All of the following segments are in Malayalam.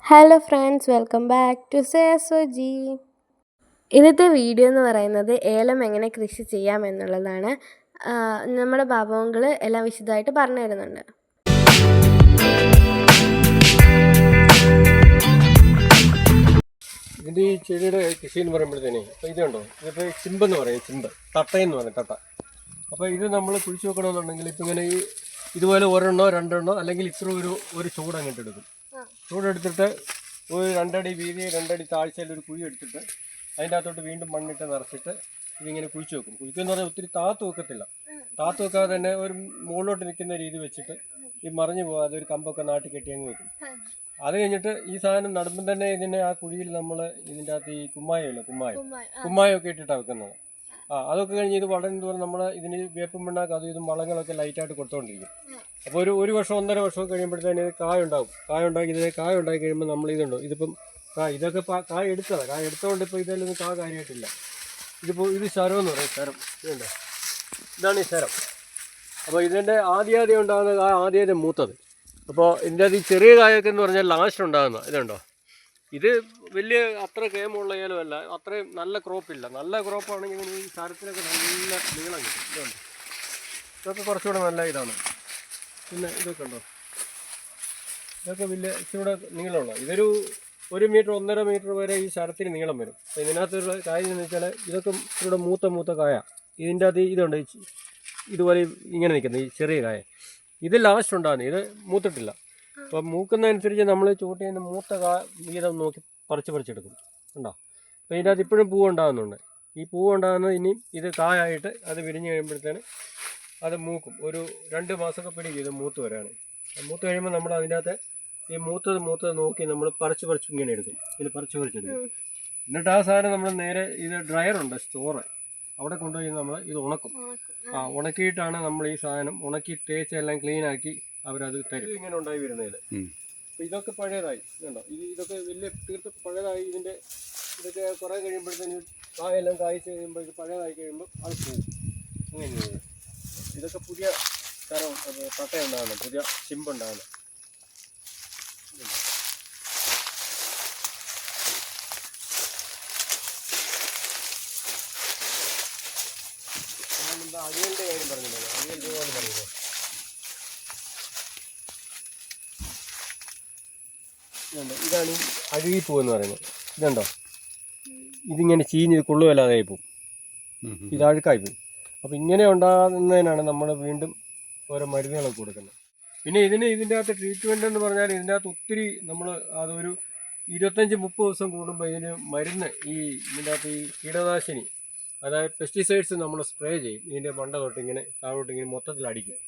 Hello friends, welcome back to സേസോജി. ഇന്നത്തെ വീഡിയോ എന്ന് പറയുന്നത് ഏലം എങ്ങനെ കൃഷി ചെയ്യാം എന്നുള്ളതാണ്. നമ്മുടെ ബാബുങ്കൾ എല്ലാം വിശദമായിട്ട് പറഞ്ഞു തരുന്നുണ്ട്. ഇതിൻ്റെ ഈ ചെടിയുടെ കൃഷി എന്ന് പറയുമ്പോഴത്തേനെ അപ്പോൾ ഇതുണ്ടോ, ഇതിപ്പോൾ ചിമ്പെന്ന് പറയും, ചിമ്പ് തട്ടയെന്ന് പറയും, തട്ട. അപ്പോൾ ഇത് നമ്മൾ കുഴിച്ച് വെക്കണമെന്നുണ്ടെങ്കിൽ ഇപ്പം ഇങ്ങനെ ഈ ഇതുപോലെ ഒരെണ്ണോ രണ്ടെണ്ണോ അല്ലെങ്കിൽ ഇത്ര ഒരു ചൂട് അങ്ങോട്ട് എടുക്കും. ചൂടെടുത്തിട്ട് ഒരു 2 അടി വീതി 2 അടി താഴ്ചയിൽ ഒരു കുഴി എടുത്തിട്ട് അതിൻ്റെ അകത്തോട്ട് വീണ്ടും മണ്ണിട്ട് നിറച്ചിട്ട് ഇതിങ്ങനെ കുഴിച്ച് വെക്കും. കുഴിക്കെന്ന് പറഞ്ഞാൽ ഒത്തിരി താത്ത് വെക്കത്തില്ല. താത്ത് വെക്കാതെ തന്നെ ഒരു മുകളിലോട്ട് നിൽക്കുന്ന രീതി വെച്ചിട്ട് ഈ മറിഞ്ഞു പോകാതെ ഒരു കമ്പൊക്കെ നാട്ടി കെട്ടി അങ്ങ് വെക്കും. അത് കഴിഞ്ഞിട്ട് ഈ സാധനം നടുമ്പം തന്നെ ഇതിനെ ആ കുഴിയിൽ നമ്മൾ ഇതിൻ്റെ അകത്ത് ഈ കുമ്മായമില്ല, കുമ്മായമൊക്കെ ഇട്ടിട്ടാണ് വെക്കുന്നത്. അതൊക്കെ കഴിഞ്ഞ് ഇത് വളരുന്ന തോറും നമ്മൾ ഇതിന് വേപ്പും പിണ്ണാക്ക് അതും ഇതും വളങ്ങളൊക്കെ ലൈറ്റായിട്ട് കൊടുത്തുകൊണ്ടിരിക്കും. അപ്പോൾ ഒരു വർഷം 1.5 വർഷം കഴിയുമ്പോഴത്തേന് ഇത് കായ ഉണ്ടാക്കി കഴിയുമ്പോൾ നമ്മൾ ഇതുണ്ടോ, ഇതിപ്പം ഇതൊക്കെ കായ എടുത്തതാണ്. കായ എടുത്തുകൊണ്ട് ഇപ്പോൾ ഇതിലൊന്നും കാര്യമായിട്ടില്ല. ഇത് ശരം എന്ന് പറയും, ശരം. ഇതുണ്ട്, ഇതാണ് ഈ ശരം. അപ്പോൾ ഇതിൻ്റെ ആദ്യം ഉണ്ടാകുന്ന കായ ആദ്യം മൂത്തത്. അപ്പോൾ ഇതിൻ്റെ അത് ഈ ചെറിയ കായൊക്കെ എന്ന് പറഞ്ഞാൽ ലാസ്റ്റ് ഉണ്ടാകുന്ന ഇതുണ്ടോ, ഇത് വലിയ അത്ര കേമുള്ള ഏലമല്ല, അത്രയും നല്ല ക്രോപ്പില്ല. നല്ല ക്രോപ്പാണെങ്കിൽ ഈ ശരത്തിനൊക്കെ നല്ല നീളം കിട്ടും. ഇതുണ്ട്, ഇതൊക്കെ കുറച്ചുകൂടെ നല്ല ഇതാണ്. പിന്നെ ഇതൊക്കെ ഉണ്ടോ, ഇതൊക്കെ വലിയ ഇച്ചിരൂടെ നീളമുള്ള, ഇതൊരു 1 മീറ്റർ 1.5 മീറ്റർ വരെ ഈ ശരത്തിന് നീളം വരും. അപ്പോൾ ഇതിനകത്തുള്ള കായ എന്ന് വെച്ചാൽ ഇതൊക്കെ ഇച്ചിരൂടെ മൂത്ത കായ. ഇതിൻ്റെ അത് ഇതുണ്ട്, ഇതുപോലെ ഇങ്ങനെ നിൽക്കുന്നത് ഈ ചെറിയ കായ. ഇത് ലാസ്റ്റ് ഉണ്ടാകുന്നത്, ഇത് മൂത്തിട്ടില്ല. അപ്പോൾ മൂക്കുന്നതനുസരിച്ച് നമ്മൾ ചൂട്ട് ചെയ്യുന്ന മൂത്ത വീതം നോക്കി പറിച്ചെടുക്കും. ഉണ്ടോ, അപ്പോൾ ഇതിൻ്റെ അകത്ത് ഇപ്പോഴും പൂവ് ഉണ്ടാകുന്നുണ്ട്. ഈ പൂവ് ഉണ്ടാകുന്നത് ഇനിയും ഇത് കായായിട്ട് അത് വിരിഞ്ഞ് കഴിയുമ്പോഴത്തേന് അത് മൂക്കും. ഒരു 2 മാസമൊക്കെ പിടിക്കും ഇത് മൂത്ത് വരാണ്. മൂത്ത് കഴിയുമ്പോൾ നമ്മൾ അതിൻ്റെ അകത്ത് ഈ മൂത്തത് നോക്കി നമ്മൾ പറിച്ച് ഇങ്ങനെ എടുക്കും. ഇതിൽ പറിച്ചെടുക്കും. എന്നിട്ട് ആ സാധനം നമ്മൾ നേരെ ഇത് ഡ്രയറുണ്ട്, സ്റ്റോറ്, അവിടെ കൊണ്ടുപോയി നമ്മൾ ഇത് ഉണക്കും. ഉണക്കിയിട്ടാണ് നമ്മൾ ഈ സാധനം ഉണക്കി തേച്ച് എല്ലാം ക്ലീനാക്കി അവരത് തരും. ഇങ്ങനെ ഉണ്ടായി വരുന്നതിൽ അപ്പോൾ ഇതൊക്കെ പഴയതായി കണ്ടോ, ഇതൊക്കെ വലിയ തീർത്ത് പഴയതായി. ഇതൊക്കെ കുറേ കഴിയുമ്പോഴത്തേന് കായെല്ലാം കായ്ച്ച് കഴിയുമ്പോൾ ഇത് പഴയതായി കഴിയുമ്പോൾ അത് പോകും. അങ്ങനെ ഇതൊക്കെ പുതിയ തരം തട്ട ഉണ്ടാകുന്നത്, പുതിയ ചിമ്പുണ്ടാകുന്നത്. അരിയലിൻ്റെ കാര്യം പറഞ്ഞില്ലല്ലോ, അരിയൽ രൂപ പറയുന്നത്. ഇതാണ് ഈ അഴുകിപ്പൂ എന്ന് പറയുന്നത്. ഇതുണ്ടോ, ഇതിങ്ങനെ ചീഞ്ഞ് കൊള്ളുവല്ലാതെ ആയിപ്പോവും, ഇത് അഴുക്കായി പോവും. അപ്പോൾ ഇങ്ങനെ ഉണ്ടാകുന്നതിനാണ് നമ്മൾ വീണ്ടും ഓരോ മരുന്നുകളൊക്കെ കൊടുക്കുന്നത്. പിന്നെ ഇതിൻ്റെ അകത്ത് ട്രീറ്റ്മെൻറ്റ് എന്ന് പറഞ്ഞാൽ ഇതിൻ്റെ അകത്ത് ഒത്തിരി നമ്മൾ അതൊരു 25-30 ദിവസം കൂടുമ്പോൾ ഇതിന് മരുന്ന് ഇതിൻ്റെ അകത്ത് ഈ കീടനാശിനി, അതായത് പെസ്റ്റിസൈഡ്സ് നമ്മൾ സ്പ്രേ ചെയ്യും. ഇതിൻ്റെ മണ്ട തൊട്ടിങ്ങനെ താഴോട്ടിങ്ങനെ മൊത്തത്തിൽ അടിക്കും.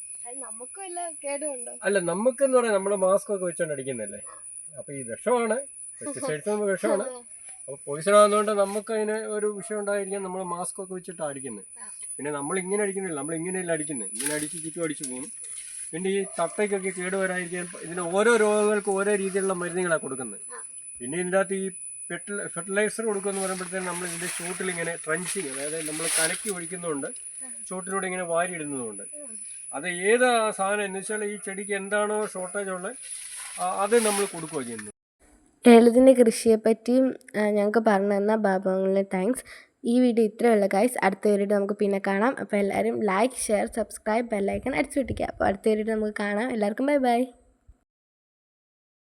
അല്ല, നമുക്കെന്ന് പറയാം നമ്മൾ മാസ്കൊക്കെ വെച്ചുകൊണ്ട് അടിക്കുന്നതല്ലേ. അപ്പോൾ ഈ വിഷമാണ്, പെസ്റ്റിസൈഡ്സ് വിഷമാണ്. അപ്പോൾ പോയിസൺ ആകുന്നതുകൊണ്ട് നമുക്ക് അതിന് ഒരു വിഷയം ഉണ്ടായിരിക്കാൻ നമ്മൾ മാസ്കൊക്കെ വെച്ചിട്ടാണ് അടിക്കുന്നത്. പിന്നെ നമ്മൾ ഇങ്ങനെ അടിക്കുന്നില്ല, നമ്മൾ ഇങ്ങനെയല്ല അടിക്കുന്നത്, ഇങ്ങനെ അടിച്ച് ചുറ്റും അടിച്ച് പോകും. പിന്നെ ഈ തട്ടയ്ക്കൊക്കെ കേടുവരാതിരിക്കാൻ ഇതിന് ഓരോ രോഗങ്ങൾക്ക് ഓരോ രീതിയിലുള്ള മരുന്നുകളാണ് കൊടുക്കുന്നത്. പിന്നെ ഇതിൻ്റെ അകത്ത് ഈ ഫെർട്ടിലൈസർ കൊടുക്കുമെന്ന് പറയുമ്പോഴത്തേക്കും നമ്മൾ ഇതിൻ്റെ ചൂട്ടിൽ ഇങ്ങനെ ട്രഞ്ചിങ്, അതായത് നമ്മൾ കലക്കി ഒഴിക്കുന്നതുകൊണ്ട് ചൂട്ടിലൂടെ ഇങ്ങനെ വാരി ഇടുന്നതുകൊണ്ട് അത് ഏത് സാധനം എന്ന് വെച്ചാൽ ഈ ചെടിക്ക് എന്താണോ ഷോർട്ടേജ് ഉള്ളത് അത് നമ്മൾ കൊടുക്കുകയോ ചെയ്യുന്നത്. ഏലത്തിൻ്റെ കൃഷിയെപ്പറ്റിയും ഞങ്ങൾക്ക് പറഞ്ഞു തന്ന ബാബുവിന് താങ്ക്സ്. ഈ വീഡിയോ ഇത്രയുള്ള ഗൈസ്. അടുത്ത വീഡിയോ നമുക്ക് പിന്നെ കാണാം. അപ്പോൾ എല്ലാവരും ലൈക്ക്, ഷെയർ, സബ്സ്ക്രൈബ്, ബെല്ലൈക്കൺ അടിച്ചു വിട്ടിക്കുക. അപ്പോൾ അടുത്ത വീഡിയോ നമുക്ക് കാണാം. എല്ലാവർക്കും ബൈ ബൈ.